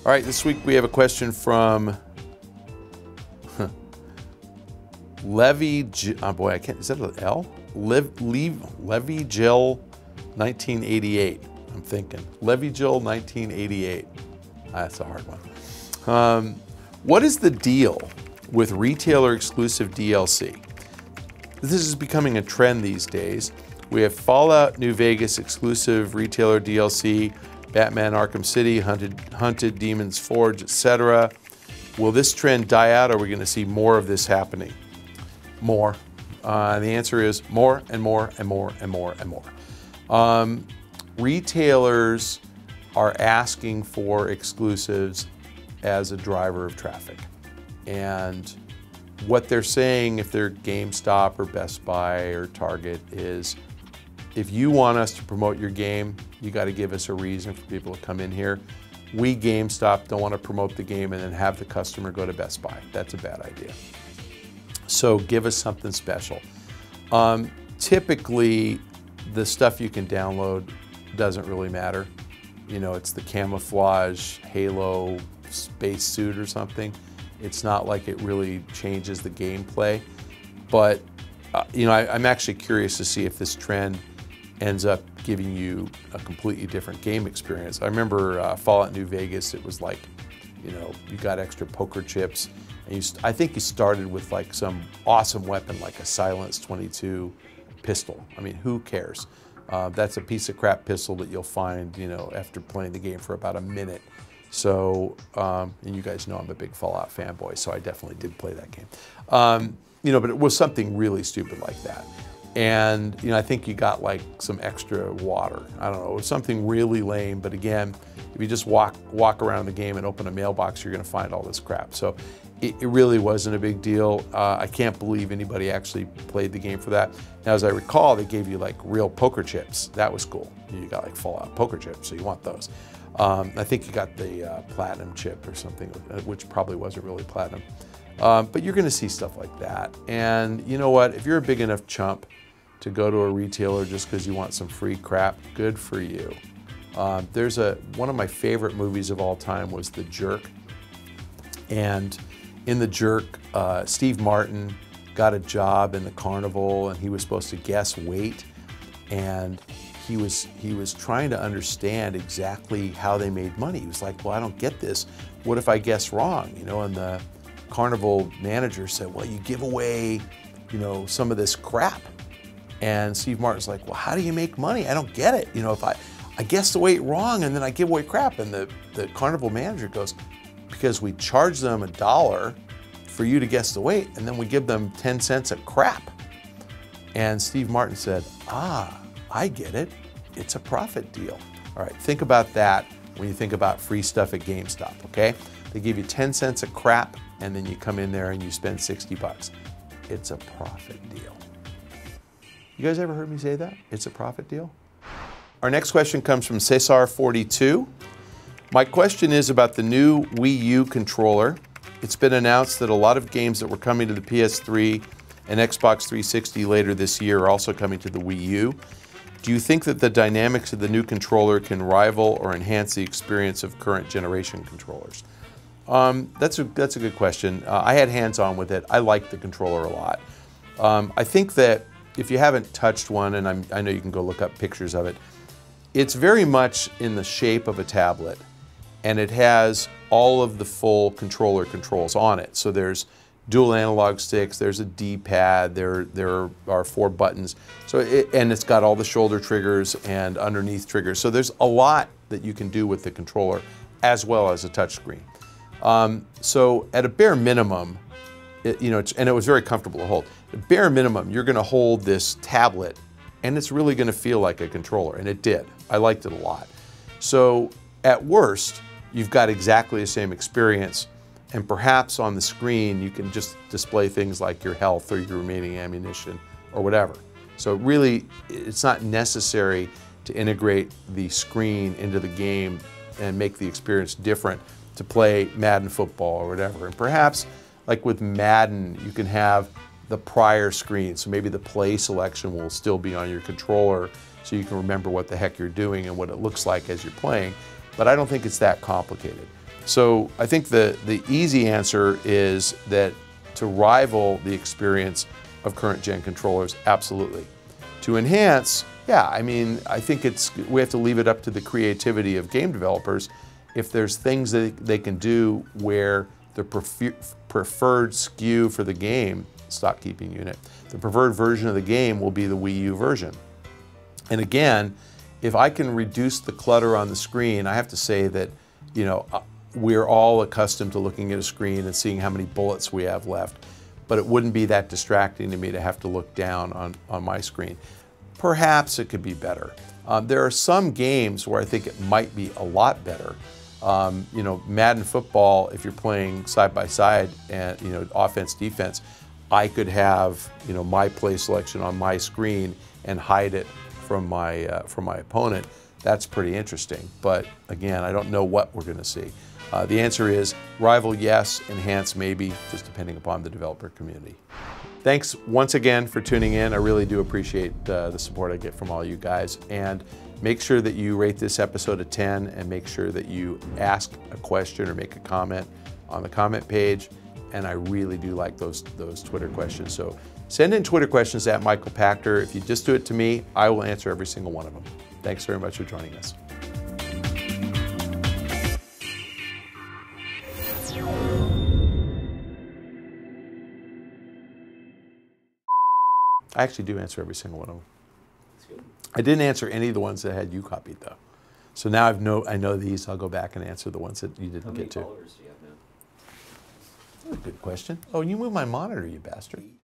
All right, this week we have a question from Levy, oh boy, I can't, is that an L? Levy Jill 1988, I'm thinking. Levy Jill 1988. That's a hard one. What is the deal with retailer exclusive DLC? This is becoming a trend these days. We have Fallout New Vegas exclusive retailer DLC, Batman Arkham City, Hunted Demon's Forge, etc. Will this trend die out, or are we going to see more of this happening? More. The answer is more and more and more and more and more. Retailers are asking for exclusives as a driver of traffic. And what they're saying, if they're GameStop or Best Buy or Target, is if you want us to promote your game, you got to give us a reason for people to come in here. We, GameStop, don't want to promote the game and then have the customer go to Best Buy. That's a bad idea. So give us something special. Typically, the stuff you can download doesn't really matter. You know, it's the camouflage Halo space suit or something. It's not like it really changes the gameplay. But, you know, I'm actually curious to see if this trend ends up giving you a completely different game experience. I remember Fallout New Vegas, it was like, you know, you got extra poker chips. And I think you started with like some awesome weapon like a Silence 22 pistol. I mean, who cares? That's a piece of crap pistol that you'll find, you know, after playing the game for about a minute. So, and you guys know I'm a big Fallout fanboy, so I definitely did play that game. You know, but it was something really stupid like that. And, you know, I think you got like some extra water. I don't know, it was something really lame, but again, if you just walk around the game and open a mailbox, you're gonna find all this crap. So it really wasn't a big deal. I can't believe anybody actually played the game for that. Now, as I recall, they gave you like real poker chips. That was cool. You got like Fallout poker chips, so you want those. I think you got the platinum chip or something, which probably wasn't really platinum. But you're gonna see stuff like that. And you know what, if you're a big enough chump to go to a retailer just because you want some free crap, good for you. One of my favorite movies of all time was The Jerk. And in The Jerk, Steve Martin got a job in the carnival and he was supposed to guess weight. And he was trying to understand exactly how they made money. He was like, well, I don't get this. What if I guess wrong? You know, and the carnival manager said, well, you give away, you know, some of this crap. And Steve Martin's like, well, how do you make money? I don't get it. You know, if I guess the weight wrong and then I give away crap. And the carnival manager goes, because we charge them $1 for you to guess the weight, and then we give them 10 cents of crap. And Steve Martin said, ah, I get it. It's a profit deal. All right, think about that when you think about free stuff at GameStop, okay? They give you 10 cents of crap, and then you come in there and you spend 60 bucks. It's a profit deal. You guys ever heard me say that? It's a profit deal? Our next question comes from Cesar42. My question is about the new Wii U controller. It's been announced that a lot of games that were coming to the PS3 and Xbox 360 later this year are also coming to the Wii U. Do you think that the dynamics of the new controller can rival or enhance the experience of current generation controllers? That's a good question. I had hands-on with it. I like the controller a lot. I think that if you haven't touched one, and I know you can go look up pictures of it, it's very much in the shape of a tablet, and it has all of the full controller controls on it. So there's dual analog sticks, there's a D-pad, there are 4 buttons. So and it's got all the shoulder triggers and underneath triggers. So there's a lot that you can do with the controller as well as a touchscreen. So at a bare minimum, you know, and it was very comfortable to hold. At bare minimum, you're gonna hold this tablet and it's really gonna feel like a controller, and it did. I liked it a lot. So at worst, you've got exactly the same experience, and perhaps on the screen you can just display things like your health or your remaining ammunition or whatever. So really, it's not necessary to integrate the screen into the game and make the experience different to play Madden football or whatever. And perhaps, like with Madden, you can have the prior screen, so maybe the play selection will still be on your controller so you can remember what the heck you're doing and what it looks like as you're playing. But I don't think it's that complicated. So I think the easy answer is that to rival the experience of current gen controllers, absolutely. To enhance, yeah, I mean, I think we have to leave it up to the creativity of game developers. If there's things that they can do where the preferred SKU for the game, stock keeping unit, the preferred version of the game will be the Wii U version. And again, if I can reduce the clutter on the screen, I have to say that, you know, we're all accustomed to looking at a screen and seeing how many bullets we have left, but it wouldn't be that distracting to me to have to look down on my screen. Perhaps it could be better. There are some games where I think it might be a lot better. You know, Madden football, if you're playing side by side and, you know, offense, defense, I could have, you know, my play selection on my screen and hide it from my opponent. That's pretty interesting. But again, I don't know what we're going to see. The answer is rival, yes, enhance, maybe, just depending upon the developer community. Thanks once again for tuning in. I really do appreciate the support I get from all you guys. And make sure that you rate this episode a 10 and make sure that you ask a question or make a comment on the comment page. And I really do like those Twitter questions. So send in Twitter questions at Michael Pachter. If you just do it to me, I will answer every single one of them. Thanks very much for joining us. I actually do answer every single one of them. That's good. I didn't answer any of the ones that had you copied though. So now I know these. I'll go back and answer the ones that you didn't get to. How many followers do you have now? That's a good question. Oh, you moved my monitor, you bastard.